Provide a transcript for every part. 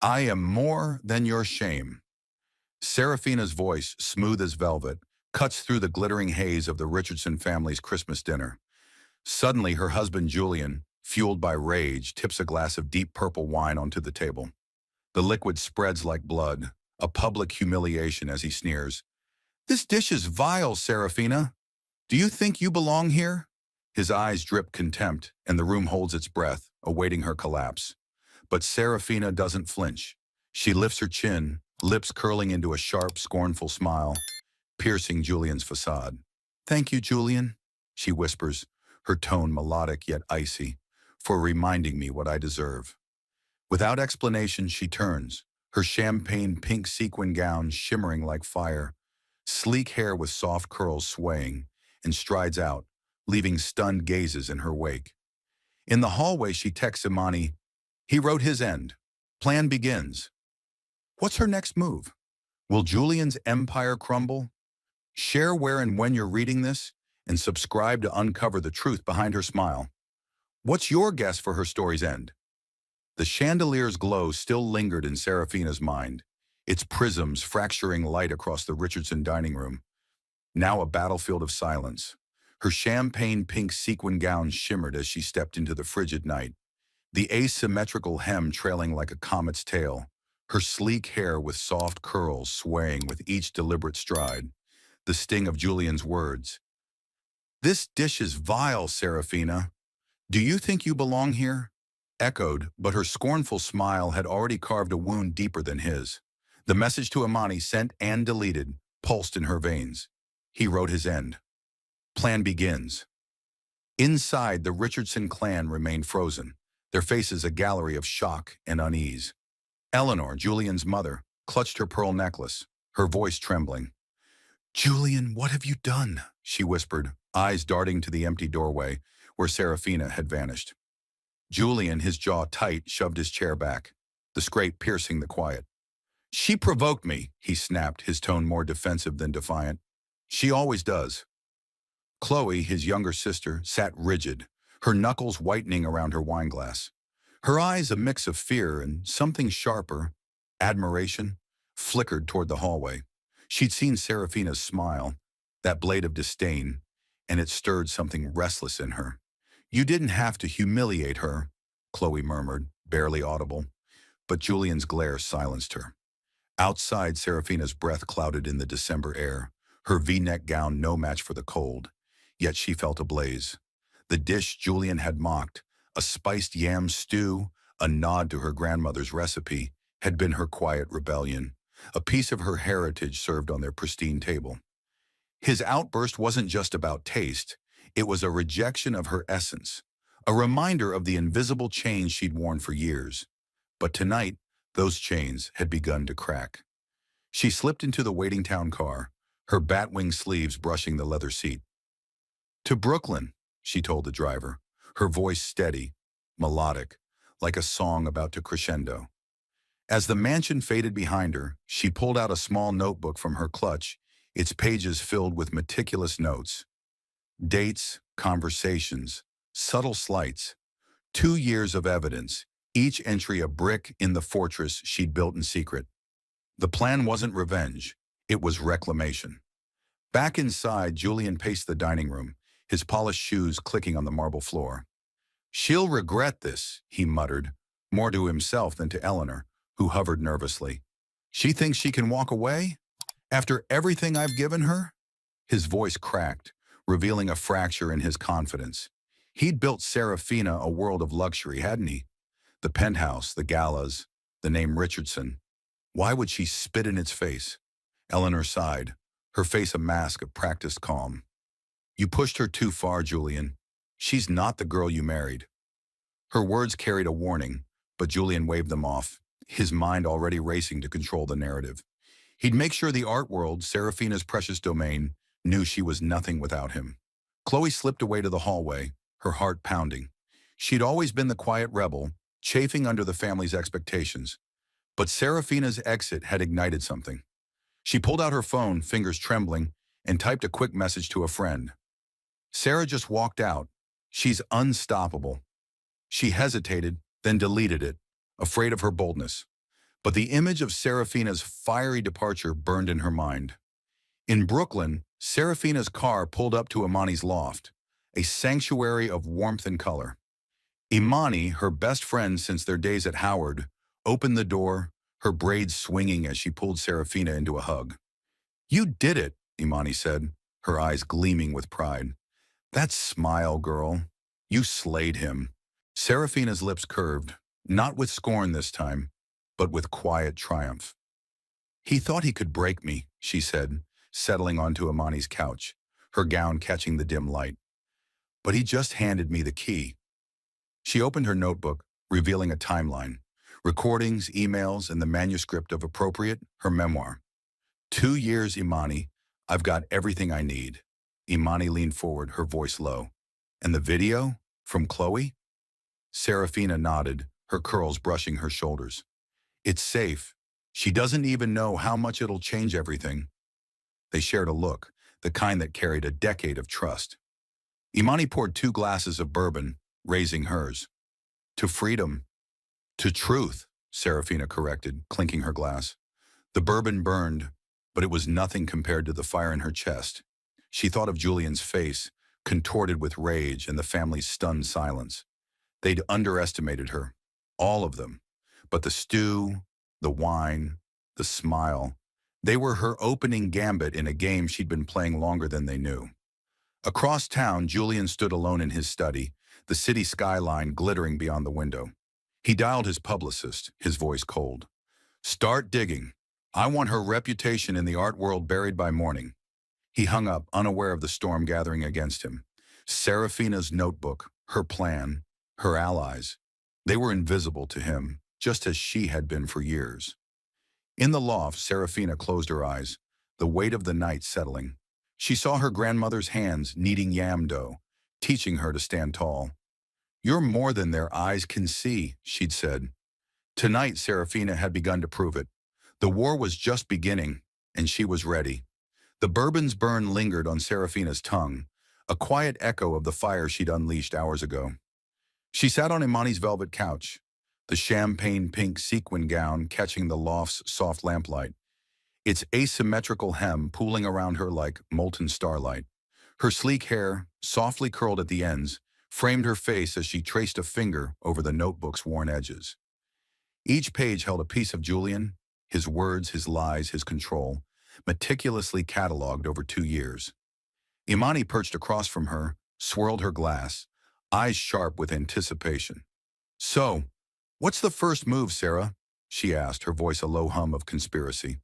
I am more than your shame. Serafina's voice, smooth as velvet, cuts through the glittering haze of the Richardson family's Christmas dinner. Suddenly, her husband Julian, fueled by rage, tips a glass of deep purple wine onto the table. The liquid spreads like blood, a public humiliation as he sneers. This dish is vile, Serafina. Do you think you belong here? His eyes drip contempt, and the room holds its breath, awaiting her collapse. But Serafina doesn't flinch. She lifts her chin, lips curling into a sharp, scornful smile, piercing Julian's facade. Thank you, Julian, she whispers, her tone melodic yet icy, for reminding me what I deserve. Without explanation, she turns, her champagne pink sequin gown shimmering like fire, sleek hair with soft curls swaying, and strides out, leaving stunned gazes in her wake. In the hallway, she texts Imani, he wrote his end. Plan begins. What's her next move? Will Julian's empire crumble? Share where and when you're reading this, and subscribe to uncover the truth behind her smile. What's your guess for her story's end? The chandelier's glow still lingered in Serafina's mind, its prisms fracturing light across the Richardson dining room. Now a battlefield of silence. Her champagne pink sequin gown shimmered as she stepped into the frigid night, the asymmetrical hem trailing like a comet's tail, her sleek hair with soft curls swaying with each deliberate stride. The sting of Julian's words. This dish is vile, Serafina. Do you think you belong here? Echoed, but her scornful smile had already carved a wound deeper than his. The message to Imani, sent and deleted, pulsed in her veins. He wrote his end. Plan begins. Inside, the Richardson clan remained frozen, their faces a gallery of shock and unease. Eleanor, Julian's mother, clutched her pearl necklace, her voice trembling. Julian, what have you done? She whispered, eyes darting to the empty doorway where Serafina had vanished. Julian, his jaw tight, shoved his chair back, the scrape piercing the quiet. She provoked me, he snapped, his tone more defensive than defiant. She always does. Chloe, his younger sister, sat rigid, her knuckles whitening around her wineglass. Her eyes, a mix of fear and something sharper, admiration, flickered toward the hallway. She'd seen Serafina's smile, that blade of disdain, and it stirred something restless in her. You didn't have to humiliate her, Chloe murmured, barely audible, but Julian's glare silenced her. Outside, Serafina's breath clouded in the December air, her V-neck gown no match for the cold, yet she felt ablaze. The dish Julian had mocked, a spiced yam stew, a nod to her grandmother's recipe, had been her quiet rebellion, a piece of her heritage served on their pristine table. His outburst wasn't just about taste, it was a rejection of her essence, a reminder of the invisible chains she'd worn for years. But tonight, those chains had begun to crack. She slipped into the waiting town car, her batwing sleeves brushing the leather seat. To Brooklyn, she told the driver, her voice steady, melodic, like a song about to crescendo. As the mansion faded behind her, she pulled out a small notebook from her clutch, its pages filled with meticulous notes. Dates, conversations, subtle slights. 2 years of evidence, each entry a brick in the fortress she'd built in secret. The plan wasn't revenge, it was reclamation. Back inside, Julian paced the dining room, his polished shoes clicking on the marble floor. She'll regret this, he muttered, more to himself than to Eleanor, who hovered nervously. She thinks she can walk away? After everything I've given her? His voice cracked, revealing a fracture in his confidence. He'd built Serafina a world of luxury, hadn't he? The penthouse, the galas, the name Richardson. Why would she spit in its face? Eleanor sighed, her face a mask of practiced calm. You pushed her too far, Julian. She's not the girl you married. Her words carried a warning, but Julian waved them off, his mind already racing to control the narrative. He'd make sure the art world, Serafina's precious domain, knew she was nothing without him. Chloe slipped away to the hallway, her heart pounding. She'd always been the quiet rebel, chafing under the family's expectations. But Serafina's exit had ignited something. She pulled out her phone, fingers trembling, and typed a quick message to a friend. Sarah just walked out. She's unstoppable. She hesitated, then deleted it, afraid of her boldness. But the image of Serafina's fiery departure burned in her mind. In Brooklyn, Serafina's car pulled up to Imani's loft, a sanctuary of warmth and color. Imani, her best friend since their days at Howard, opened the door, her braids swinging as she pulled Serafina into a hug. "You did it," Imani said, her eyes gleaming with pride. "That smile, girl. You slayed him." Serafina's lips curved, not with scorn this time, but with quiet triumph. "He thought he could break me," she said, settling onto Imani's couch, her gown catching the dim light. "But he just handed me the key." She opened her notebook, revealing a timeline, recordings, emails, and the manuscript of Appropriate, her memoir. 2 years, Imani. I've got everything I need." Imani leaned forward, her voice low. "And the video? From Chloe?" Serafina nodded, her curls brushing her shoulders. "It's safe. She doesn't even know how much it'll change everything." They shared a look, the kind that carried a decade of trust. Imani poured 2 glasses of bourbon, raising hers. "To freedom." "To truth," Serafina corrected, clinking her glass. The bourbon burned, but it was nothing compared to the fire in her chest. She thought of Julian's face, contorted with rage, and the family's stunned silence. They'd underestimated her, all of them. But the stew, the wine, the smile, they were her opening gambit in a game she'd been playing longer than they knew. Across town, Julian stood alone in his study, the city skyline glittering beyond the window. He dialed his publicist, his voice cold. "Start digging. I want her reputation in the art world buried by morning." He hung up, unaware of the storm gathering against him. Serafina's notebook, her plan, her allies. They were invisible to him, just as she had been for years. In the loft, Serafina closed her eyes, the weight of the night settling. She saw her grandmother's hands kneading yam dough, teaching her to stand tall. "You're more than their eyes can see," she'd said. Tonight, Serafina had begun to prove it. The war was just beginning, and she was ready. The bourbon's burn lingered on Serafina's tongue, a quiet echo of the fire she'd unleashed hours ago. She sat on Imani's velvet couch, the champagne-pink sequin gown catching the loft's soft lamplight, its asymmetrical hem pooling around her like molten starlight. Her sleek hair, softly curled at the ends, framed her face as she traced a finger over the notebook's worn edges. Each page held a piece of Julian, his words, his lies, his control, meticulously catalogued over 2 years. Imani perched across from her, swirled her glass, eyes sharp with anticipation. "So, what's the first move, Sarah?" she asked, her voice a low hum of conspiracy.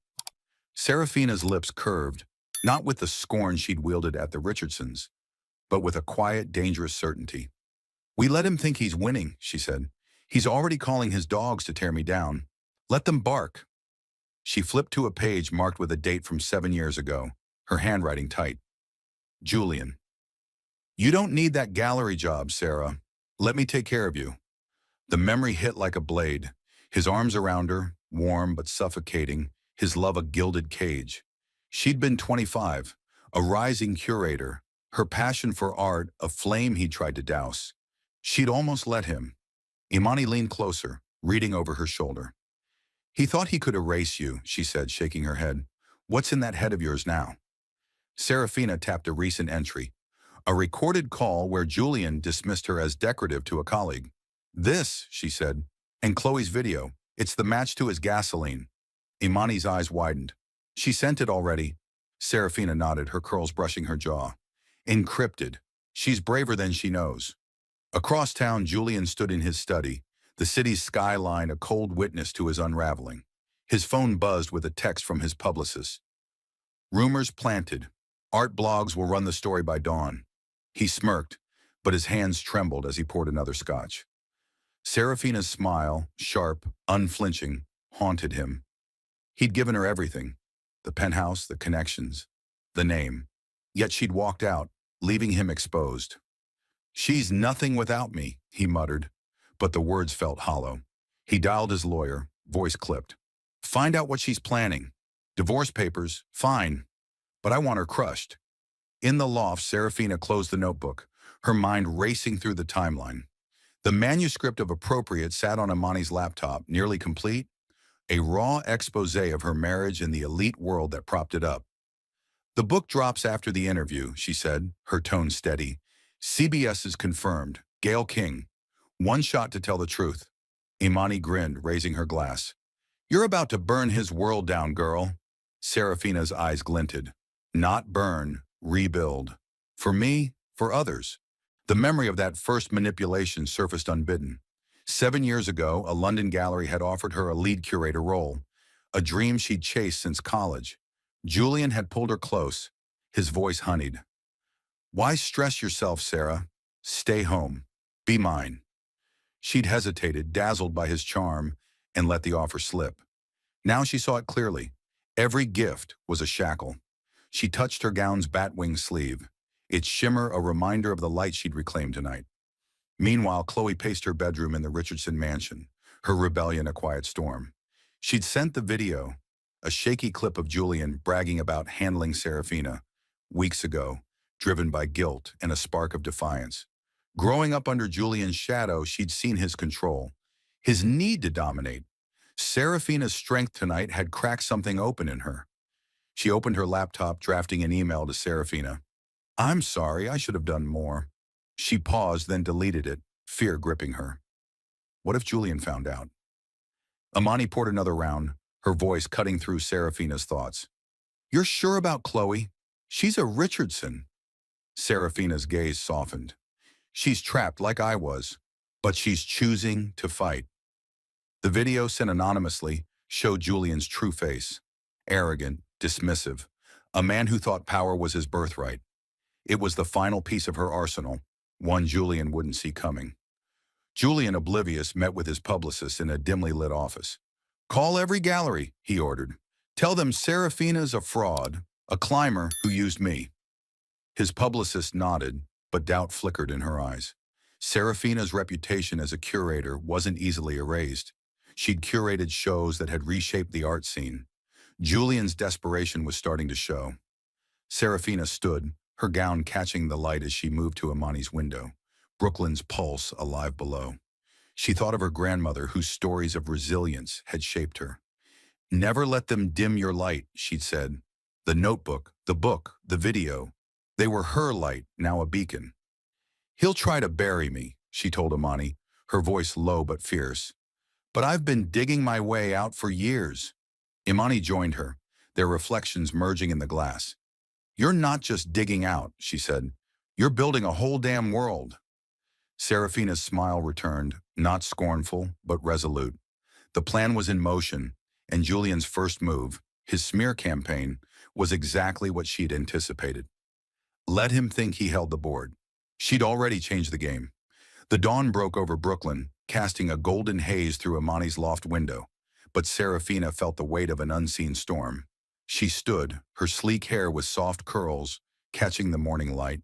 Serafina's lips curved, not with the scorn she'd wielded at the Richardsons, but with a quiet, dangerous certainty. "We let him think he's winning," she said. "He's already calling his dogs to tear me down. Let them bark." She flipped to a page marked with a date from 7 years ago, her handwriting tight. "Julian. You don't need that gallery job, Sarah. Let me take care of you." The memory hit like a blade, his arms around her, warm but suffocating, his love a gilded cage. She'd been 25, a rising curator, her passion for art a flame he tried to douse. She'd almost let him. Imani leaned closer, reading over her shoulder. "He thought he could erase you," she said, shaking her head. "What's in that head of yours now?" Serafina tapped a recent entry, a recorded call where Julian dismissed her as decorative to a colleague. "This," she said, "and Chloe's video. It's the match to his gasoline." Imani's eyes widened. "She sent it already." Serafina nodded, her curls brushing her jaw. "Encrypted. She's braver than she knows." Across town, Julian stood in his study, the city's skyline a cold witness to his unraveling. His phone buzzed with a text from his publicist. "Rumors planted. Art blogs will run the story by dawn." He smirked, but his hands trembled as he poured another scotch. Serafina's smile, sharp, unflinching, haunted him. He'd given her everything, the penthouse, the connections, the name. Yet she'd walked out, leaving him exposed. "She's nothing without me," he muttered, but the words felt hollow. He dialed his lawyer, voice clipped. "Find out what she's planning. Divorce papers, fine, but I want her crushed." In the loft, Serafina closed the notebook, her mind racing through the timeline. The manuscript of Appropriate sat on Imani's laptop, nearly complete, a raw expose of her marriage and the elite world that propped it up. The book drops after the interview, she said, her tone steady. CBS is confirmed. Gayle King. One shot to tell the truth. Imani grinned, raising her glass. You're about to burn his world down, girl. Serafina's eyes glinted. Not burn, rebuild. For me, for others. The memory of that first manipulation surfaced unbidden. 7 years ago, a London gallery had offered her a lead curator role, a dream she'd chased since college. Julian had pulled her close, his voice honeyed. Why stress yourself, Sarah? Stay home. Be mine. She'd hesitated, dazzled by his charm, and let the offer slip. Now she saw it clearly. Every gift was a shackle. She touched her gown's batwing sleeve, its shimmer a reminder of the light she'd reclaimed tonight. Meanwhile, Chloe paced her bedroom in the Richardson mansion, her rebellion a quiet storm. She'd sent the video, a shaky clip of Julian bragging about handling Serafina, weeks ago, driven by guilt and a spark of defiance. Growing up under Julian's shadow, she'd seen his control, his need to dominate. Serafina's strength tonight had cracked something open in her. She opened her laptop, drafting an email to Serafina. I'm sorry, I should have done more. She paused, then deleted it, fear gripping her. What if Julian found out? Imani poured another round, her voice cutting through Serafina's thoughts. You're sure about Chloe? She's a Richardson. Serafina's gaze softened. She's trapped like I was, but she's choosing to fight. The video, sent anonymously, showed Julian's true face. Arrogant, dismissive, a man who thought power was his birthright. It was the final piece of her arsenal, one Julian wouldn't see coming. Julian, oblivious, met with his publicist in a dimly lit office. Call every gallery, he ordered. Tell them Serafina's a fraud, a climber who used me. His publicist nodded, but doubt flickered in her eyes. Serafina's reputation as a curator wasn't easily erased. She'd curated shows that had reshaped the art scene. Julian's desperation was starting to show. Serafina stood, her gown catching the light as she moved to Imani's window, Brooklyn's pulse alive below. She thought of her grandmother, whose stories of resilience had shaped her. Never let them dim your light, she'd said. The notebook, the book, the video, they were her light, now a beacon. He'll try to bury me, she told Imani, her voice low but fierce. But I've been digging my way out for years. Imani joined her, their reflections merging in the glass. You're not just digging out, she said. You're building a whole damn world. Serafina's smile returned, not scornful, but resolute. The plan was in motion, and Julian's first move, his smear campaign, was exactly what she'd anticipated. Let him think he held the board. She'd already changed the game. The dawn broke over Brooklyn, casting a golden haze through Imani's loft window, but Serafina felt the weight of an unseen storm. She stood, her sleek hair with soft curls, catching the morning light,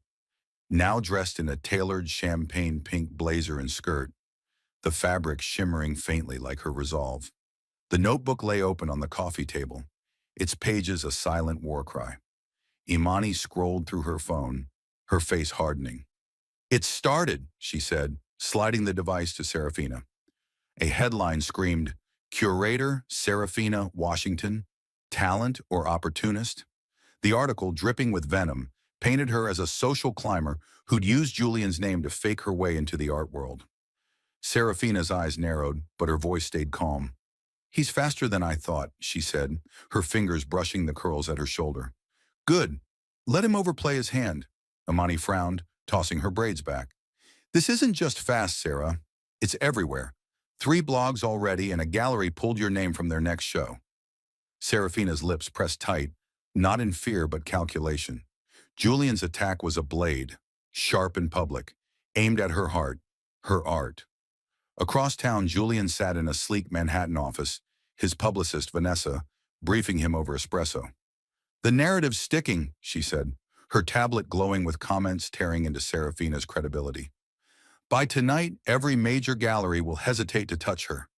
now dressed in a tailored champagne pink blazer and skirt, the fabric shimmering faintly like her resolve. The notebook lay open on the coffee table, its pages a silent war cry. Imani scrolled through her phone, her face hardening. It started, she said, sliding the device to Serafina. A headline screamed, Curator Serafina Washington, Talent or Opportunist? The article, dripping with venom, painted her as a social climber who'd used Julian's name to fake her way into the art world. Serafina's eyes narrowed, but her voice stayed calm. He's faster than I thought, she said, her fingers brushing the curls at her shoulder. Good. Let him overplay his hand. Imani frowned, tossing her braids back. This isn't just fast, Sarah. It's everywhere. 3 blogs already and a gallery pulled your name from their next show. Serafina's lips pressed tight, not in fear but calculation. Julian's attack was a blade, sharp and public, aimed at her heart, her art. Across town, Julian sat in a sleek Manhattan office, his publicist, Vanessa, briefing him over espresso. The narrative's sticking, she said, her tablet glowing with comments tearing into Serafina's credibility. By tonight, every major gallery will hesitate to touch her.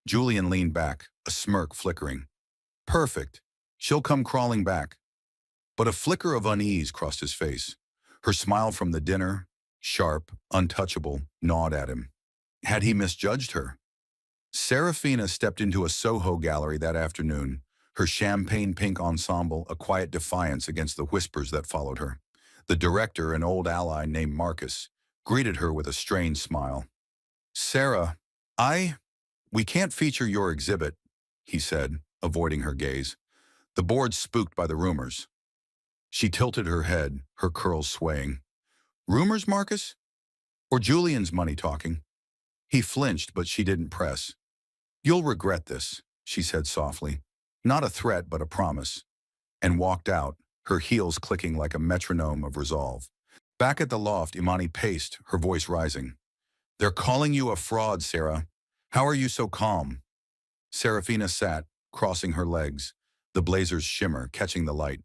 Julian leaned back, a smirk flickering. Perfect. She'll come crawling back. But a flicker of unease crossed his face. Her smile from the dinner, sharp, untouchable, gnawed at him. Had he misjudged her? Serafina stepped into a Soho gallery that afternoon, her champagne pink ensemble a quiet defiance against the whispers that followed her. The director, an old ally named Marcus, greeted her with a strained smile. Sarah, we can't feature your exhibit, he said, avoiding her gaze. The board's spooked by the rumors. She tilted her head, her curls swaying. Rumors, Marcus? Or Julian's money talking? He flinched, but she didn't press. You'll regret this, she said softly. Not a threat, but a promise. And walked out, her heels clicking like a metronome of resolve. Back at the loft, Imani paced, her voice rising. They're calling you a fraud, Sarah. How are you so calm? Serafina sat, crossing her legs, the blazer's shimmer catching the light.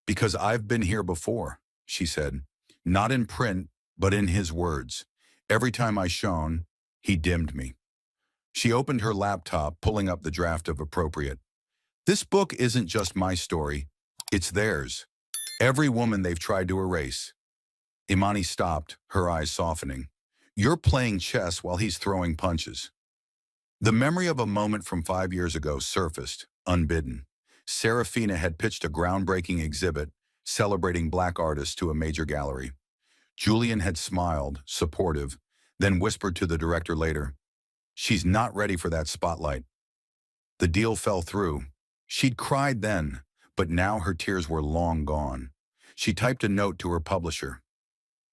Because I've been here before, she said. Not in print, but in his words. Every time I shone, he dimmed me. She opened her laptop, pulling up the draft of Appropriate. This book isn't just my story, it's theirs. Every woman they've tried to erase. Imani stopped, her eyes softening. You're playing chess while he's throwing punches. The memory of a moment from 5 years ago surfaced, unbidden. Serafina had pitched a groundbreaking exhibit celebrating black artists to a major gallery. Julian had smiled, supportive, then whispered to the director later, she's not ready for that spotlight. The deal fell through. She'd cried then, but now her tears were long gone. She typed a note to her publisher.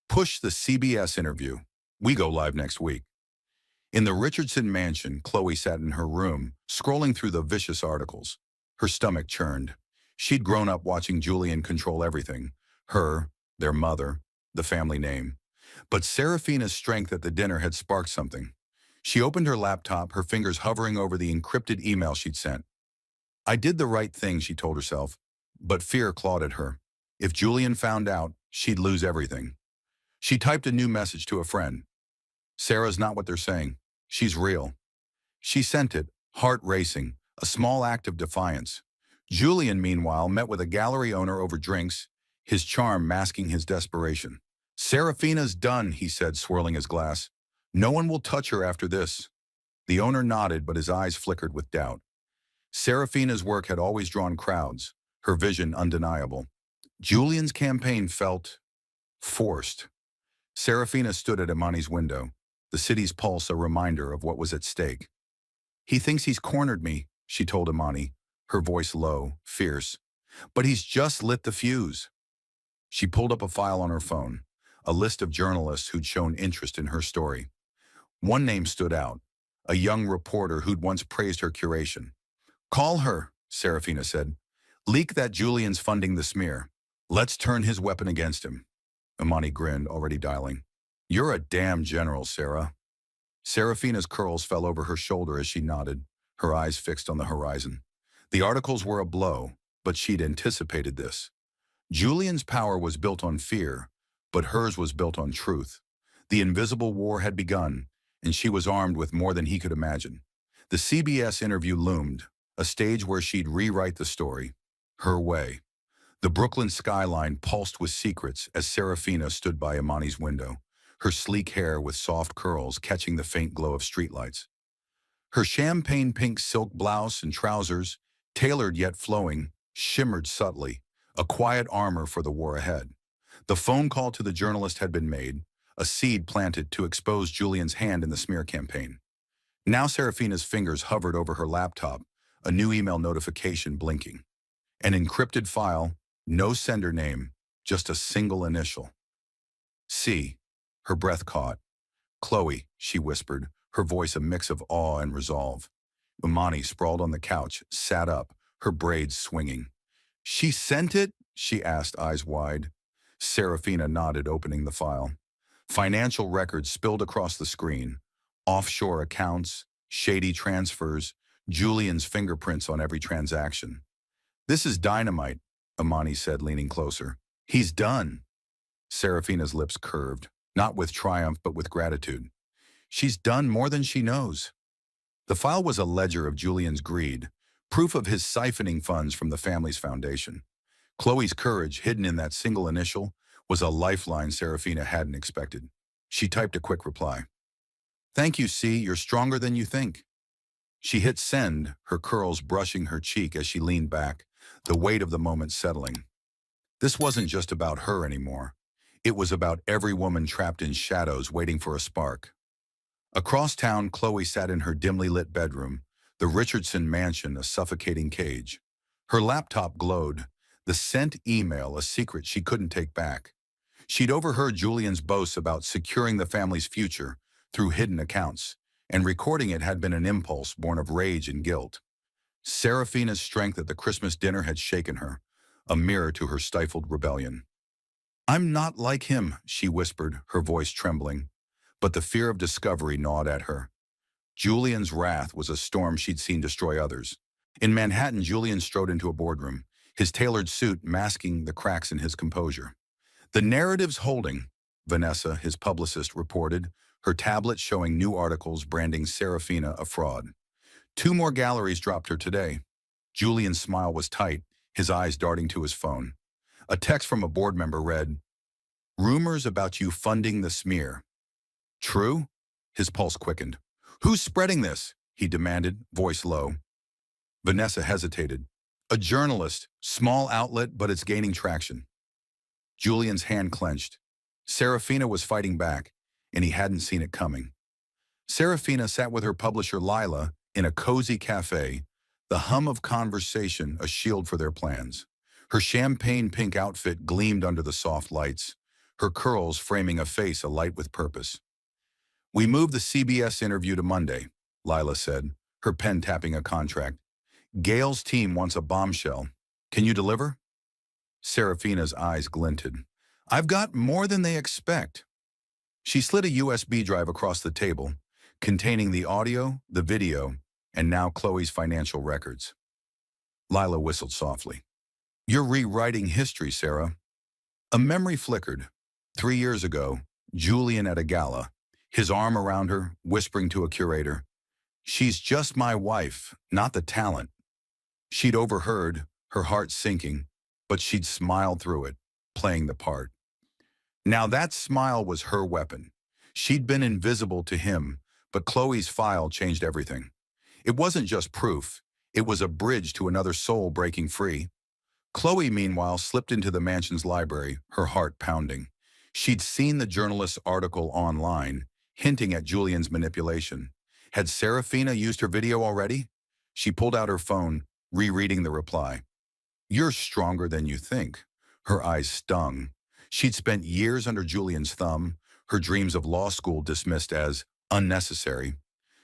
Push the CBS interview. We go live next week. In the Richardson mansion, Chloe sat in her room, scrolling through the vicious articles. Her stomach churned. She'd grown up watching Julian control everything. Her, their mother, the family name. But Serafina's strength at the dinner had sparked something. She opened her laptop, her fingers hovering over the encrypted email she'd sent. I did the right thing, she told herself, but fear clawed at her. If Julian found out, she'd lose everything. She typed a new message to a friend. Sarah's not what they're saying. She's real. She sent it, heart racing, a small act of defiance. Julian, meanwhile, met with a gallery owner over drinks, his charm masking his desperation. Serafina's done, he said, swirling his glass. No one will touch her after this. The owner nodded, but his eyes flickered with doubt. Serafina's work had always drawn crowds, her vision undeniable. Julian's campaign felt forced. Serafina stood at Imani's window, the city's pulse a reminder of what was at stake. He thinks he's cornered me, she told Imani, her voice low, fierce. But he's just lit the fuse. She pulled up a file on her phone, a list of journalists who'd shown interest in her story. One name stood out, a young reporter who'd once praised her curation. Call her, Serafina said. Leak that Julian's funding the smear. Let's turn his weapon against him. Imani grinned, already dialing. You're a damn general, Sarah. Serafina's curls fell over her shoulder as she nodded, her eyes fixed on the horizon. The articles were a blow, but she'd anticipated this. Julian's power was built on fear, but hers was built on truth. The invisible war had begun, and she was armed with more than he could imagine. The CBS interview loomed, a stage where she'd rewrite the story, her way. The Brooklyn skyline pulsed with secrets as Serafina stood by Imani's window, her sleek hair with soft curls catching the faint glow of streetlights. Her champagne pink silk blouse and trousers, tailored yet flowing, shimmered subtly, a quiet armor for the war ahead. The phone call to the journalist had been made, a seed planted to expose Julian's hand in the smear campaign. Now Serafina's fingers hovered over her laptop, a new email notification blinking. An encrypted file, no sender name, just a single initial. C. Her breath caught. Chloe, she whispered, her voice a mix of awe and resolve. Imani, sprawled on the couch, sat up, her braids swinging. She sent it? She asked, eyes wide. Serafina nodded, opening the file. Financial records spilled across the screen. Offshore accounts, shady transfers, Julian's fingerprints on every transaction. This is dynamite, Imani said, leaning closer. He's done. Serafina's lips curved, not with triumph but with gratitude. She's done more than she knows. The file was a ledger of Julian's greed, proof of his siphoning funds from the family's foundation. Chloe's courage, hidden in that single initial, was a lifeline Serafina hadn't expected. She typed a quick reply. Thank you, C. You're stronger than you think. She hit send, her curls brushing her cheek as she leaned back, the weight of the moment settling. This wasn't just about her anymore. It was about every woman trapped in shadows waiting for a spark. Across town, Chloe sat in her dimly lit bedroom, the Richardson mansion a suffocating cage. Her laptop glowed, the sent email a secret she couldn't take back. She'd overheard Julian's boasts about securing the family's future through hidden accounts, and recording it had been an impulse born of rage and guilt. Serafina's strength at the Christmas dinner had shaken her, a mirror to her stifled rebellion. "I'm not like him," she whispered, her voice trembling. But the fear of discovery gnawed at her. Julian's wrath was a storm she'd seen destroy others. In Manhattan, Julian strode into a boardroom, his tailored suit masking the cracks in his composure. "The narrative's holding," Vanessa, his publicist, reported, her tablet showing new articles branding Serafina a fraud. "2 more galleries dropped her today." Julian's smile was tight, his eyes darting to his phone. A text from a board member read, "Rumors about you funding the smear." "True?" His pulse quickened. "Who's spreading this?" he demanded, voice low. Vanessa hesitated. "A journalist, small outlet, but it's gaining traction." Julian's hand clenched. Serafina was fighting back, and he hadn't seen it coming. Serafina sat with her publisher Lila in a cozy cafe, the hum of conversation a shield for their plans. Her champagne pink outfit gleamed under the soft lights, her curls framing a face alight with purpose. "We moved the CBS interview to Monday," Lila said, her pen tapping a contract. "Gail's team wants a bombshell. Can you deliver?" Serafina's eyes glinted. "I've got more than they expect." She slid a USB drive across the table, containing the audio, the video, and now Chloe's financial records. Lila whistled softly. "You're rewriting history, Sarah." A memory flickered. 3 years ago, Julian at a gala, his arm around her, whispering to a curator, "She's just my wife, not the talent." She'd overheard, her heart sinking, but she'd smiled through it, playing the part. Now that smile was her weapon. She'd been invisible to him, but Chloe's file changed everything. It wasn't just proof, it was a bridge to another soul breaking free. Chloe, meanwhile, slipped into the mansion's library, her heart pounding. She'd seen the journalist's article online, hinting at Julian's manipulation. Had Serafina used her video already? She pulled out her phone, rereading the reply. "You're stronger than you think." Her eyes stung. She'd spent years under Julian's thumb, her dreams of law school dismissed as unnecessary.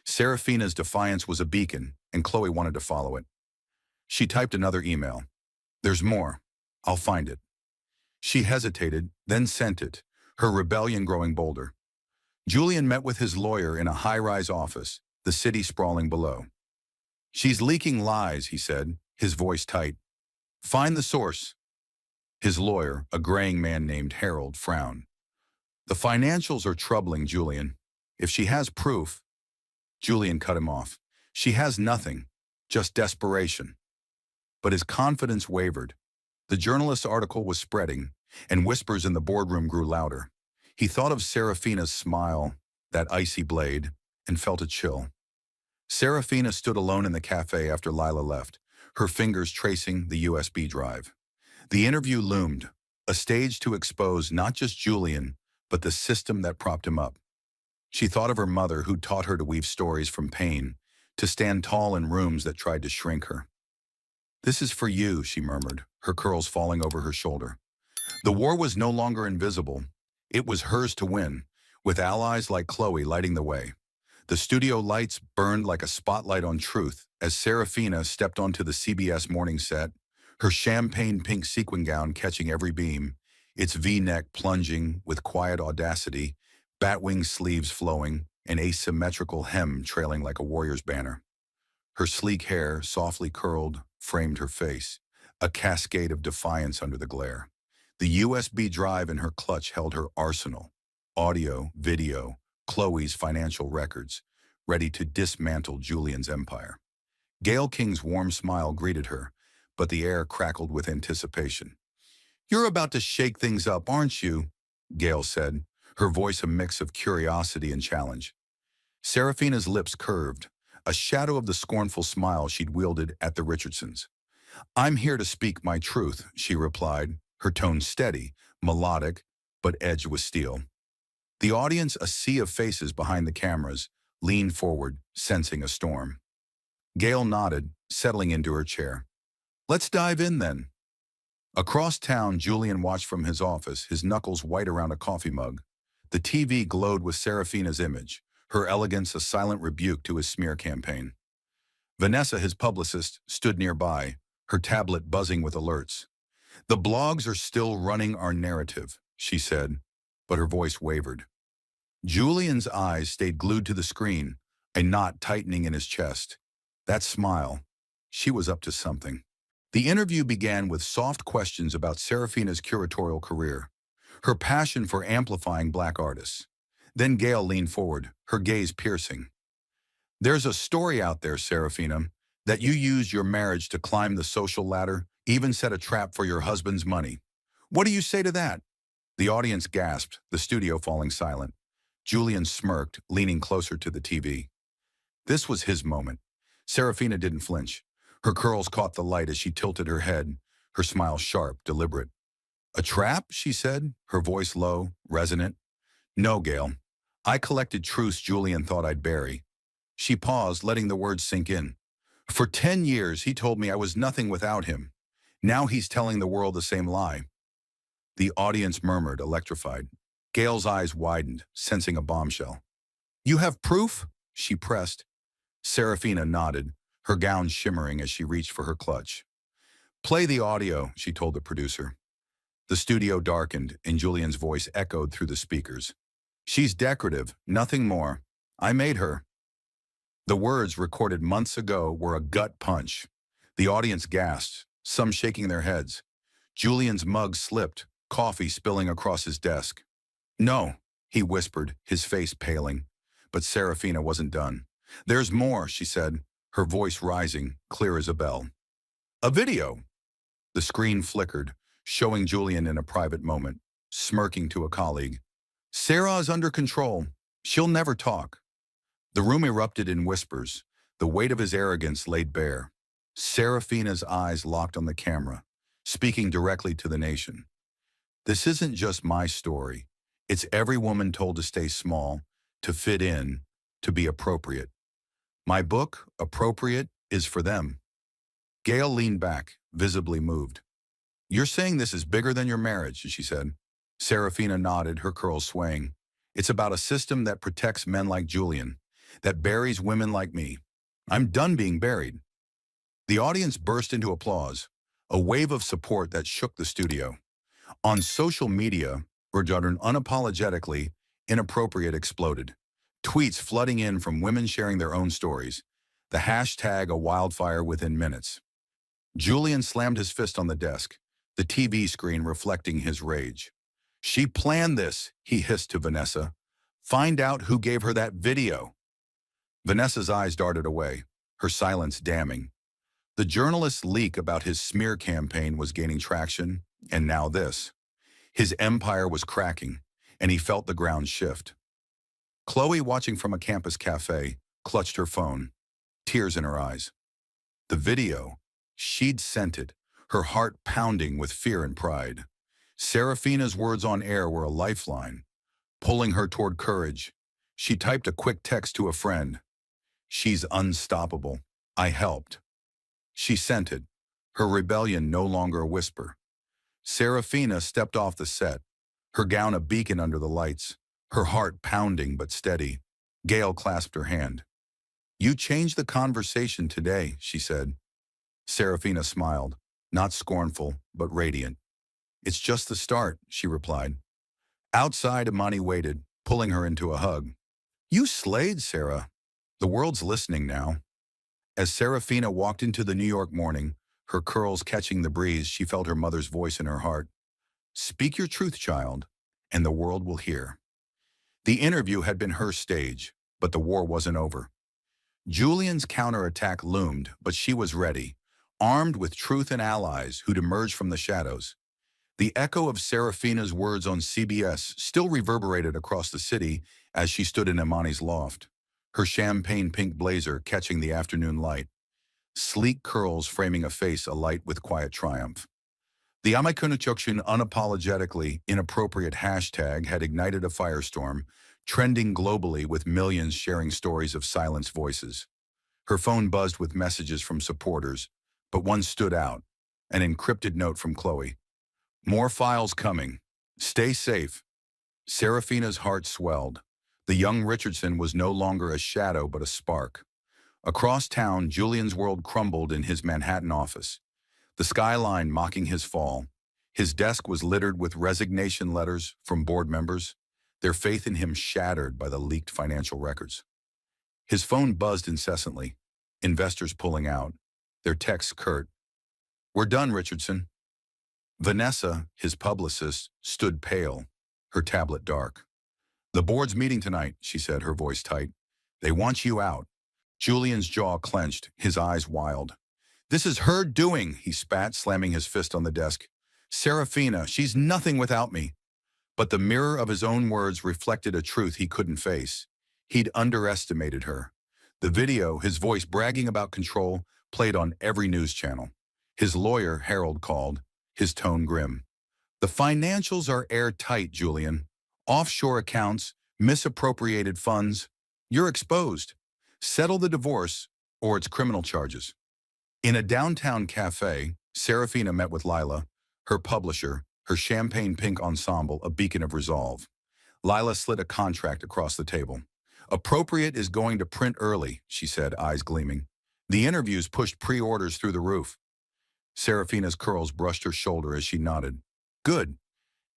Serafina's defiance was a beacon, and Chloe wanted to follow it. She typed another email. "There's more. I'll find it." She hesitated, then sent it, her rebellion growing bolder. Julian met with his lawyer in a high-rise office, the city sprawling below. "She's leaking lies," he said, his voice tight. "Find the source." His lawyer, a graying man named Harold, frowned. "The financials are troubling, Julian. If she has proof—" Julian cut him off. "She has nothing, just desperation." But his confidence wavered. The journalist's article was spreading, and whispers in the boardroom grew louder. He thought of Serafina's smile, that icy blade, and felt a chill. Serafina stood alone in the cafe after Lila left, her fingers tracing the USB drive. The interview loomed, a stage to expose not just Julian, but the system that propped him up. She thought of her mother who taught her to weave stories from pain, to stand tall in rooms that tried to shrink her. "This is for you," she murmured, her curls falling over her shoulder. The war was no longer invisible. It was hers to win, with allies like Chloe lighting the way. The studio lights burned like a spotlight on truth as Serafina stepped onto the CBS morning set, her champagne pink sequin gown catching every beam, its V-neck plunging with quiet audacity, batwing sleeves flowing, an asymmetrical hem trailing like a warrior's banner. Her sleek hair, softly curled, framed her face, a cascade of defiance under the glare. The USB drive in her clutch held her arsenal, audio, video, Chloe's financial records, ready to dismantle Julian's empire. Gail King's warm smile greeted her, but the air crackled with anticipation. "You're about to shake things up, aren't you?" Gail said, her voice a mix of curiosity and challenge. Serafina's lips curved, a shadow of the scornful smile she'd wielded at the Richardsons. "I'm here to speak my truth," she replied, her tone steady, melodic, but edged with steel. The audience, a sea of faces behind the cameras, leaned forward, sensing a storm. Gail nodded, settling into her chair. "Let's dive in then." Across town, Julian watched from his office, his knuckles white around a coffee mug. The TV glowed with Serafina's image, her elegance a silent rebuke to his smear campaign. Vanessa, his publicist, stood nearby, her tablet buzzing with alerts. "The blogs are still running our narrative," she said, but her voice wavered. Julian's eyes stayed glued to the screen, a knot tightening in his chest. That smile, she was up to something. The interview began with soft questions about Serafina's curatorial career, her passion for amplifying Black artists. Then Gail leaned forward, her gaze piercing. "There's a story out there, Serafina, that you used your marriage to climb the social ladder, even set a trap for your husband's money. What do you say to that?" The audience gasped, the studio falling silent. Julian smirked, leaning closer to the TV. This was his moment. Serafina didn't flinch. Her curls caught the light as she tilted her head, her smile sharp, deliberate. "A trap?" she said, her voice low, resonant. "No, Gail. I collected truths Julian thought I'd bury." She paused, letting the words sink in. "For 10 years, he told me I was nothing without him. Now he's telling the world the same lie." The audience murmured, electrified. Gail's eyes widened, sensing a bombshell. "You have proof?" she pressed. Serafina nodded, her gown shimmering as she reached for her clutch. "Play the audio," she told the producer. The studio darkened, and Julian's voice echoed through the speakers. "She's decorative, nothing more. I made her." The words recorded months ago were a gut punch. The audience gasped, some shaking their heads. Julian's mug slipped, coffee spilling across his desk. "No," he whispered, his face paling. But Serafina wasn't done. "There's more," she said, her voice rising, clear as a bell. "A video." The screen flickered, showing Julian in a private moment, smirking to a colleague. "Sarah is under control. She'll never talk." The room erupted in whispers, the weight of his arrogance laid bare. Serafina's eyes locked on the camera, speaking directly to the nation. "This isn't just my story. It's every woman told to stay small, to fit in, to be appropriate. My book, Appropriate, is for them." Gail leaned back, visibly moved. "You're saying this is bigger than your marriage," she said. Serafina nodded, her curls swaying. "It's about a system that protects men like Julian, that buries women like me. I'm done being buried." The audience burst into applause, a wave of support that shook the studio. On social media, Rajadran unapologetically, inappropriate exploded. Tweets flooding in from women sharing their own stories. The hashtag a wildfire within minutes. Julian slammed his fist on the desk, the TV screen reflecting his rage. "She planned this," he hissed to Vanessa. "Find out who gave her that video." Vanessa's eyes darted away, her silence damning. The journalist's leak about his smear campaign was gaining traction, and now this. His empire was cracking, and he felt the ground shift. Chloe, watching from a campus cafe, clutched her phone, tears in her eyes. The video, she'd sent it, her heart pounding with fear and pride. Serafina's words on air were a lifeline, pulling her toward courage. She typed a quick text to a friend. "She's unstoppable. I helped." She sent it, her rebellion no longer a whisper. Serafina stepped off the set, her gown a beacon under the lights, her heart pounding but steady. Gail clasped her hand. "You changed the conversation today," she said. Serafina smiled, not scornful, but radiant. "It's just the start," she replied. Outside, Imani waited, pulling her into a hug. "You slayed, Sarah. The world's listening now." As Serafina walked into the New York morning, her curls catching the breeze, she felt her mother's voice in her heart. "Speak your truth, child, and the world will hear." The interview had been her stage, but the war wasn't over. Julian's counterattack loomed, but she was ready, armed with truth and allies who'd emerge from the shadows. The echo of Serafina's words on CBS still reverberated across the city as she stood in Imani's loft. her champagne pink blazer catching the afternoon light, sleek curls framing a face alight with quiet triumph. The Amakunachukshin unapologetically inappropriate hashtag had ignited a firestorm, trending globally with millions sharing stories of silenced voices. Her phone buzzed with messages from supporters, but one stood out, an encrypted note from Chloe. More files coming. Stay safe. Serafina's heart swelled. The young Richardson was no longer a shadow but a spark. Across town, Julian's world crumbled in his Manhattan office, the skyline mocking his fall. His desk was littered with resignation letters from board members, their faith in him shattered by the leaked financial records. His phone buzzed incessantly, investors pulling out, their texts curt. "We're done, Richardson." Vanessa, his publicist, stood pale, her tablet dark. "The board's meeting tonight," she said, her voice tight. "They want you out." Julian's jaw clenched, his eyes wild. "This is her doing," he spat, slamming his fist on the desk. "Serafina, she's nothing without me." But the mirror of his own words reflected a truth he couldn't face. He'd underestimated her. The video, his voice bragging about control, played on every news channel. His lawyer, Harold, called, his tone grim. "The financials are airtight, Julian. Offshore accounts, misappropriated funds. You're exposed. Settle the divorce, or it's criminal charges." In a downtown cafe, Serafina met with Lila, her publisher, her champagne pink ensemble a beacon of resolve. Lila slid a contract across the table. "Appropriate is going to print early," she said, eyes gleaming. "The interviews pushed pre-orders through the roof." Serafina's curls brushed her shoulder as she nodded. "Good.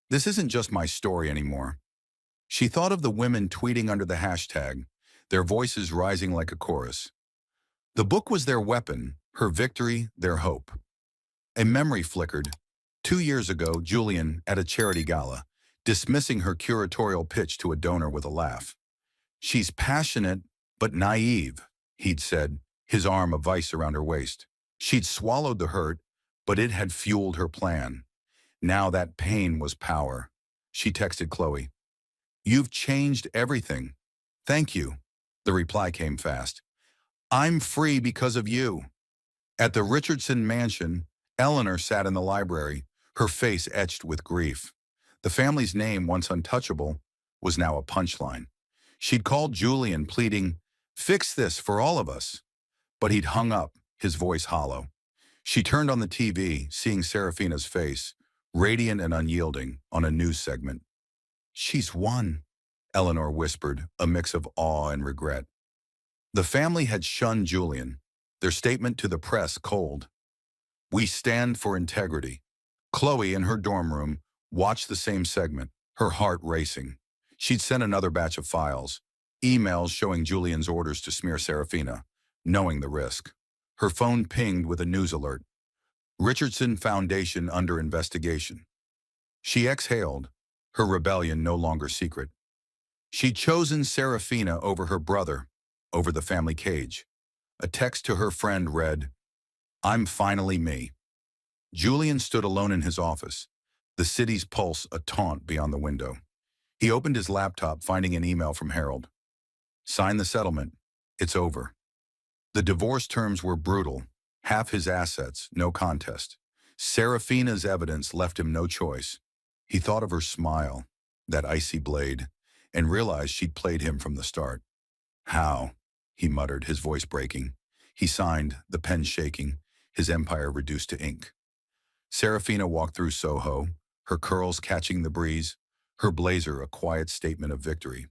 This isn't just my story anymore." She thought of the women tweeting under the hashtag, their voices rising like a chorus. The book was their weapon, her victory, their hope. A memory flickered. 2 years ago, Julian, at a charity gala, dismissing her curatorial pitch to a donor with a laugh. "She's passionate, but naive," he'd said, his arm a vice around her waist. She'd swallowed the hurt, but it had fueled her plan. Now that pain was power. She texted Chloe. "You've changed everything. Thank you." The reply came fast. "I'm free because of you." At the Richardson mansion, Eleanor sat in the library, her face etched with grief. The family's name, once untouchable, was now a punchline. She'd called Julian, pleading, "Fix this for all of us." But he'd hung up, his voice hollow. She turned on the TV, seeing Serafina's face, radiant and unyielding, on a news segment. "She's won," Eleanor whispered, a mix of awe and regret. The family had shunned Julian, their statement to the press cold. "We stand for integrity." Chloe, in her dorm room, watched the same segment, her heart racing. She'd sent another batch of files, emails showing Julian's orders to smear Serafina, knowing the risk. Her phone pinged with a news alert. Richardson Foundation under investigation. She exhaled, her rebellion no longer secret. She'd chosen Serafina over her brother, over the family cage. A text to her friend read, "I'm finally me." Julian stood alone in his office, the city's pulse a taunt beyond the window. He opened his laptop, finding an email from Harold. "Sign the settlement. It's over." The divorce terms were brutal. Half his assets, no contest. Serafina's evidence left him no choice. He thought of her smile, that icy blade, and realized she'd played him from the start. "How?" he muttered, his voice breaking. He signed, the pen shaking, his empire reduced to ink. Serafina walked through Soho, her curls catching the breeze, her blazer a quiet statement of victory.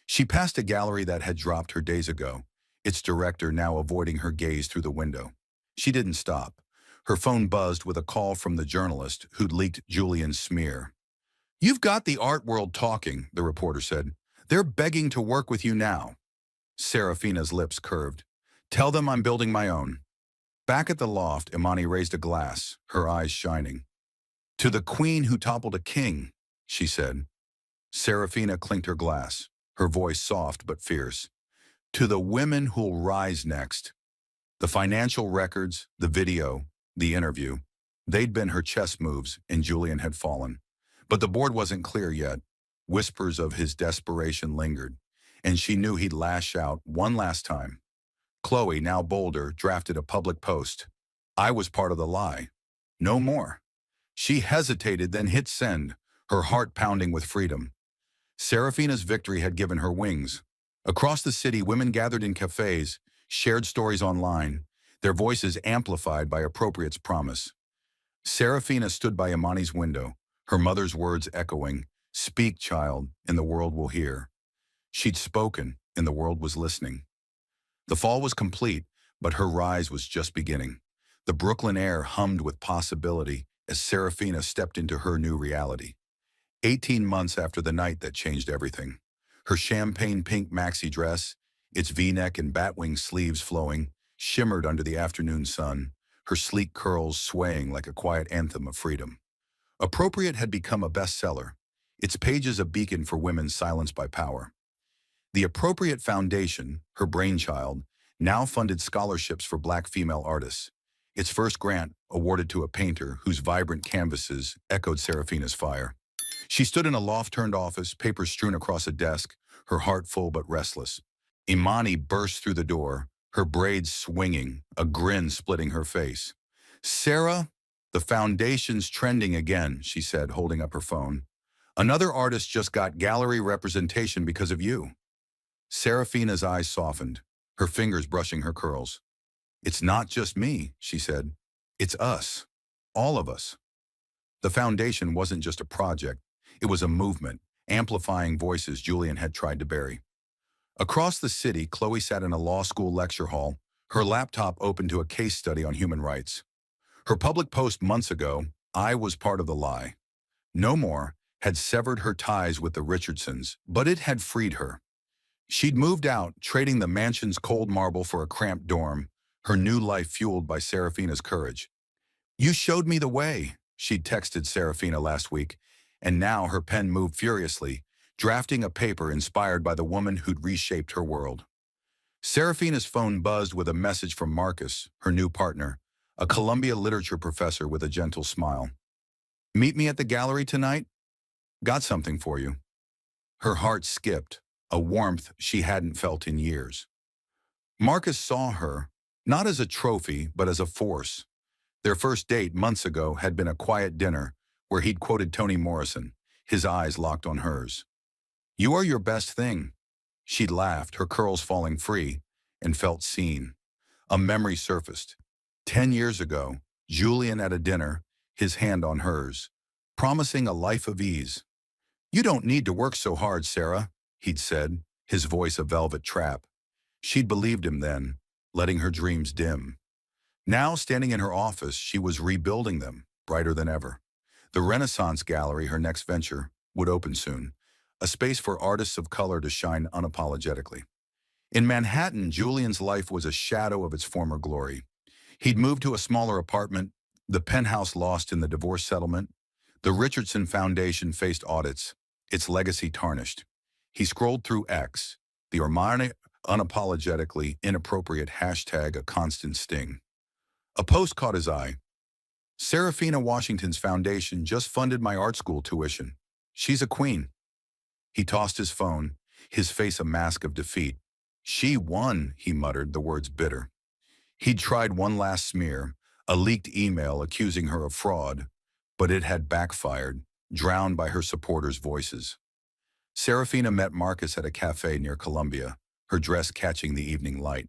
She passed a gallery that had dropped her days ago, its director now avoiding her gaze through the window. She didn't stop. Her phone buzzed with a call from the journalist who'd leaked Julian's smear. "You've got the art world talking," the reporter said. "They're begging to work with you now." Serafina's lips curved. "Tell them I'm building my own." Back at the loft, Imani raised a glass, her eyes shining. "To the queen who toppled a king," she said. Serafina clinked her glass, her voice soft but fierce. "To the women who'll rise next." The financial records, the video, the interview, they'd been her chess moves, and Julian had fallen. But the board wasn't clear yet. Whispers of his desperation lingered. and she knew he'd lash out one last time. Chloe, now bolder, drafted a public post. I was part of the lie. No more. She hesitated, then hit send, her heart pounding with freedom. Serafina's victory had given her wings. Across the city, women gathered in cafes, shared stories online, their voices amplified by Appropriate's promise. Serafina stood by Imani's window, her mother's words echoing, "Speak, child, and the world will hear." She'd spoken, and the world was listening. The fall was complete, but her rise was just beginning. The Brooklyn air hummed with possibility as Serafina stepped into her new reality. 18 months after the night that changed everything. Her champagne pink maxi dress, its V-neck and batwing sleeves flowing, shimmered under the afternoon sun, her sleek curls swaying like a quiet anthem of freedom. Appropriate had become a bestseller, its pages a beacon for women silenced by power. The Appropriate Foundation, her brainchild, now funded scholarships for Black female artists. Its first grant, awarded to a painter whose vibrant canvases echoed Serafina's fire. She stood in a loft-turned office, papers strewn across a desk, her heart full but restless. Imani burst through the door, her braids swinging, a grin splitting her face. "Sarah, the foundation's trending again," she said, holding up her phone. "Another artist just got gallery representation because of you." Serafina's eyes softened, her fingers brushing her curls. "It's not just me," she said. "It's us. All of us." The foundation wasn't just a project. It was a movement, amplifying voices Julian had tried to bury. Across the city, Chloe sat in a law school lecture hall, her laptop open to a case study on human rights. Her public post months ago, "I was part of the lie. No more," had severed her ties with the Richardsons, but it had freed her. She'd moved out, trading the mansion's cold marble for a cramped dorm, her new life fueled by Serafina's courage. "You showed me the way," she'd texted Serafina last week, and now her pen moved furiously, drafting a paper inspired by the woman who'd reshaped her world. Serafina's phone buzzed with a message from Marcus, her new partner, a Columbia literature professor with a gentle smile. "Meet me at the gallery tonight? Got something for you." Her heart skipped, a warmth she hadn't felt in years. Marcus saw her, not as a trophy, but as a force. Their first date months ago had been a quiet dinner where he'd quoted Toni Morrison, his eyes locked on hers. "You are your best thing." She'd laughed, her curls falling free, and felt seen. A memory surfaced. 10 years ago, Julian at a dinner, his hand on hers, promising a life of ease. "You don't need to work so hard, Sarah," he'd said, his voice a velvet trap. She'd believed him then, letting her dreams dim. Now, standing in her office, she was rebuilding them, brighter than ever. The Renaissance Gallery, her next venture, would open soon, a space for artists of color to shine unapologetically. In Manhattan, Julian's life was a shadow of its former glory. He'd moved to a smaller apartment, the penthouse lost in the divorce settlement. The Richardson Foundation faced audits, its legacy tarnished. He scrolled through X, the Armani unapologetically inappropriate hashtag a constant sting. A post caught his eye. "Serafina Washington's foundation just funded my art school tuition. She's a queen." He tossed his phone, his face a mask of defeat. "She won," he muttered, the words bitter. He'd tried one last smear, a leaked email accusing her of fraud, but it had backfired, drowned by her supporters' voices. Serafina met Marcus at a cafe near Columbia, her dress catching the evening light.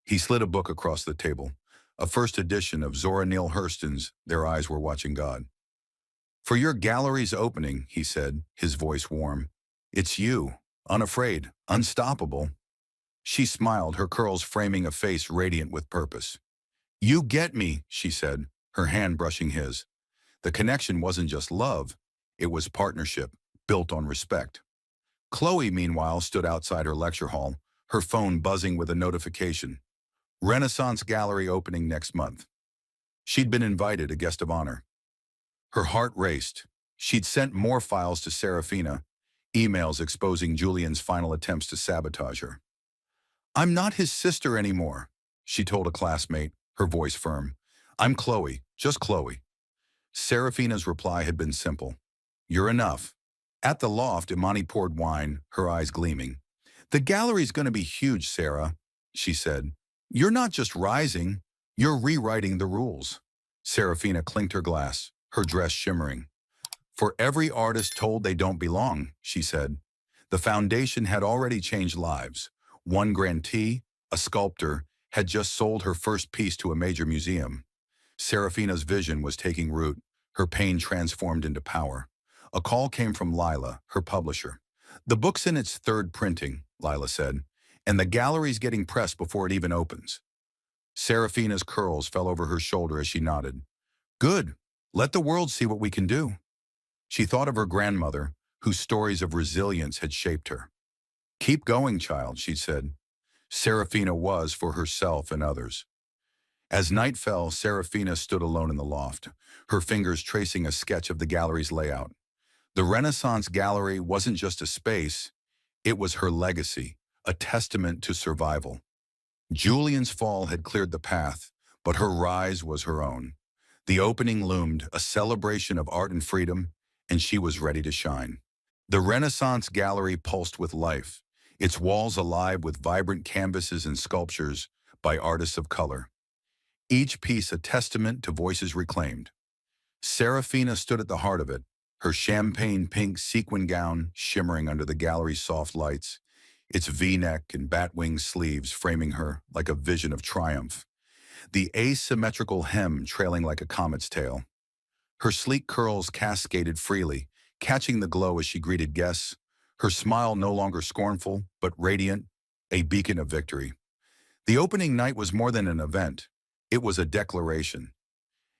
He slid a book across the table, a first edition of Zora Neale Hurston's Their Eyes Were Watching God. "For your gallery's opening," he said, his voice warm. "It's you, unafraid, unstoppable." She smiled, her curls framing a face radiant with purpose. "You get me," she said, her hand brushing his. The connection wasn't just love, it was partnership, built on respect. Chloe, meanwhile, stood outside her lecture hall, her phone buzzing with a notification. Renaissance Gallery opening next month. She'd been invited, a guest of honor. Her heart raced. She'd sent more files to Serafina, emails exposing Julian's final attempts to sabotage her. "I'm not his sister anymore," she told a classmate, her voice firm. "I'm Chloe, just Chloe." Serafina's reply had been simple. "You're enough." At the loft, Imani poured wine, her eyes gleaming. The gallery's going to be huge, Sarah, she said. You're not just rising, you're rewriting the rules. Serafina clinked her glass, her dress shimmering. For every artist told they don't belong, she said. The foundation had already changed lives. One grantee, a sculptor, had just sold her first piece to a major museum. Serafina's vision was taking root, her pain transformed into power. A call came from Lila, her publisher. The book's in its third printing, Lila said, and the gallery's getting pressed before it even opens. Serafina's curls fell over her shoulder as she nodded. Good. Let the world see what we can do. She thought of her grandmother, whose stories of resilience had shaped her. Keep going, child, she said. Serafina was for herself and others. As night fell, Serafina stood alone in the loft, her fingers tracing a sketch of the gallery's layout. The Renaissance Gallery wasn't just a space, it was her legacy, a testament to survival. Julian's fall had cleared the path, but her rise was her own. The opening loomed, a celebration of art and freedom, and she was ready to shine. The Renaissance Gallery pulsed with life, its walls alive with vibrant canvases and sculptures by artists of color. Each piece a testament to voices reclaimed. Serafina stood at the heart of it, her champagne-pink sequin gown shimmering under the gallery's soft lights, its V-neck and bat-wing sleeves framing her like a vision of triumph, the asymmetrical hem trailing like a comet's tail. Her sleek curls cascaded freely, catching the glow as she greeted guests, her smile no longer scornful, but radiant, a beacon of victory. The opening night was more than an event. It was a declaration.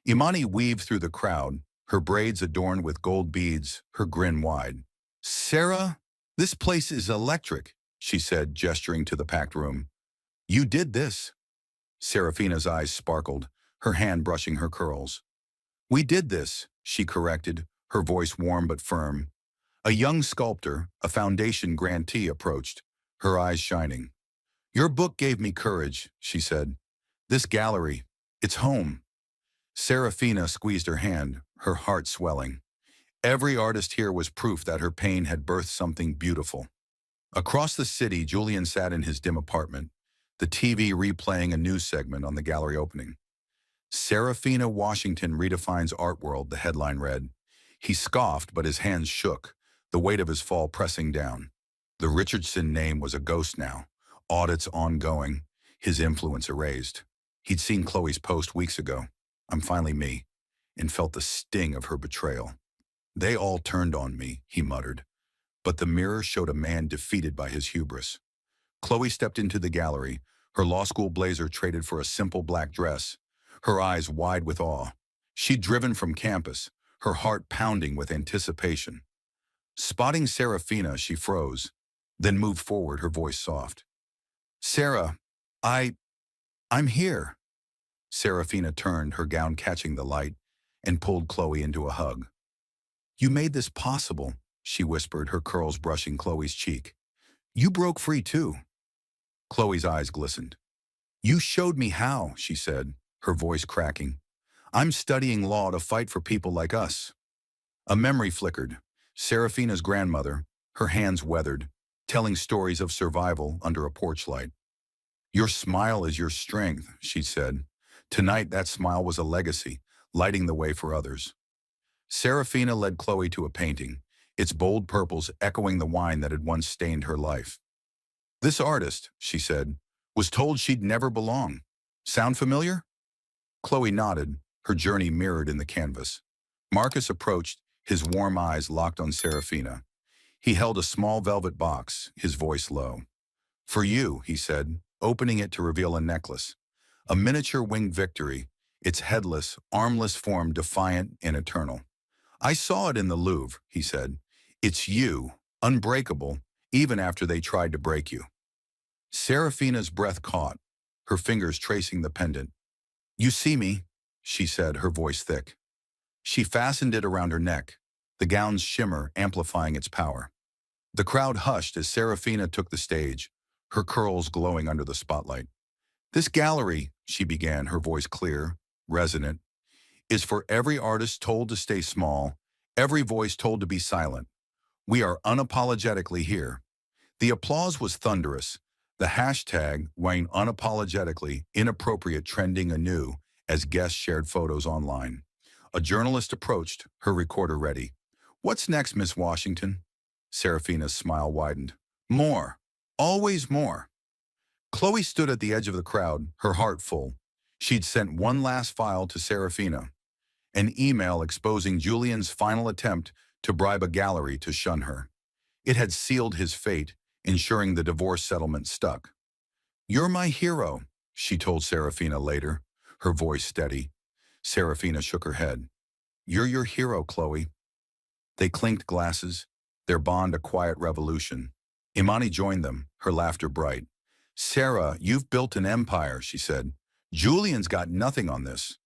Imani weaved through the crowd, her braids adorned with gold beads, her grin wide. Sarah, this place is electric, she said, gesturing to the packed room. You did this. Serafina's eyes sparkled, her hand brushing her curls. We did this, she corrected, her voice warm but firm. A young sculptor, a foundation grantee, approached, her eyes shining. Your book gave me courage, she said. This gallery, it's home. Serafina squeezed her hand, her heart swelling. Every artist here was proof that her pain had birthed something beautiful. Across the city, Julian sat in his dim apartment, the TV replaying a news segment on the gallery opening. Serafina Washington redefines art world, the headline read. He scoffed, but his hands shook, the weight of his fall pressing down. The Richardson name was a ghost now, audits ongoing, his influence erased. He'd seen Chloe's post weeks ago, I'm finally me, and felt the sting of her betrayal. They all turned on me, he muttered, but the mirror showed a man defeated by his hubris. Chloe stepped into the gallery, her law school blazer traded for a simple black dress, her eyes wide with awe. She'd driven from campus, her heart pounding with anticipation. Spotting Serafina, she froze, then moved forward, her voice soft. Sarah, I'm here. Serafina turned, her gown catching the light, and pulled Chloe into a hug. You made this possible, she whispered, her curls brushing Chloe's cheek. You broke free too. Chloe's eyes glistened. You showed me how, she said, her voice cracking. I'm studying law to fight for people like us. A memory flickered. Serafina's grandmother, her hands weathered, telling stories of survival under a porch light. Your smile is your strength, she said. Tonight that smile was a legacy, lighting the way for others. Serafina led Chloe to a painting, its bold purples echoing the wine that had once stained her life. This artist, she said, was told she'd never belong. Sound familiar? Chloe nodded, her journey mirrored in the canvas. Marcus approached, his warm eyes locked on Serafina. He held a small velvet box, his voice low. For you, he said, opening it to reveal a necklace. A miniature winged victory, its headless, armless form defiant and eternal. I saw it in the Louvre, he said. It's you, unbreakable, even after they tried to break you. Serafina's breath caught, her fingers tracing the pendant. You see me, she said, her voice thick. She fastened it around her neck, the gown's shimmer amplifying its power. The crowd hushed as Serafina took the stage, her curls glowing under the spotlight. This gallery, she began, her voice clear, resonant, is for every artist told to stay small, every voice told to be silent. We are unapologetically here. The applause was thunderous, the hashtag weighing unapologetically inappropriate trending anew as guests shared photos online. A journalist approached, her recorder ready. "What's next, Miss Washington?" Serafina's smile widened. "More. Always more." Chloe stood at the edge of the crowd, her heart full. She'd sent one last file to Serafina, an email exposing Julian's final attempt to bribe a gallery to shun her. It had sealed his fate, ensuring the divorce settlement stuck. "You're my hero," she told Serafina later, her voice steady. Serafina shook her head. "You're your hero, Chloe." They clinked glasses, their bond a quiet revolution. Imani joined them, her laughter bright. "Sarah, you've built an empire," she said. "Julian's got nothing on this."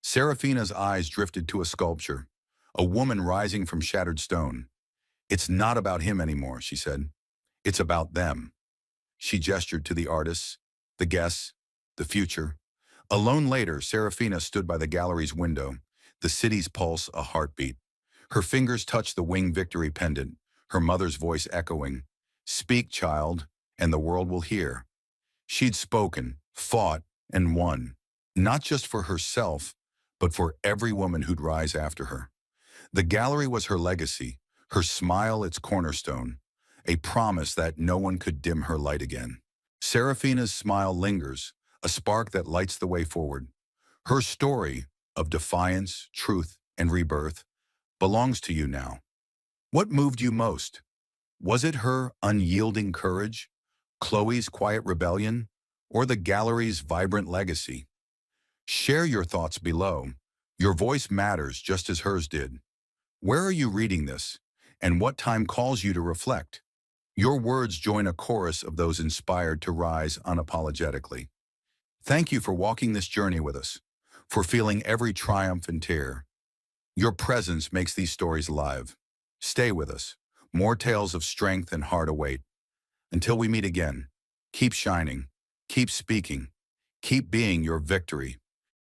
Serafina's eyes drifted to a sculpture, a woman rising from shattered stone. "It's not about him anymore," she said. "It's about them." She gestured to the artists, the guests, the future. Alone later, Serafina stood by the gallery's window, the city's pulse a heartbeat. Her fingers touched the winged victory pendant, her mother's voice echoing, "Speak, child, and the world will hear." She'd spoken, fought, and won, not just for herself, but for every woman who'd rise after her. The gallery was her legacy, her smile its cornerstone, a promise that no one could dim her light again. Serafina's smile lingers, a spark that lights the way forward. Her story of defiance, truth, and rebirth belongs to you now. What moved you most? Was it her unyielding courage, Chloe's quiet rebellion, or the gallery's vibrant legacy? Share your thoughts below. Your voice matters just as hers did. Where are you reading this, and what time calls you to reflect? Your words join a chorus of those inspired to rise unapologetically. Thank you for walking this journey with us, for feeling every triumph and tear. Your presence makes these stories alive. Stay with us. More tales of strength and heart await. Until we meet again, keep shining, keep speaking, keep being your victory.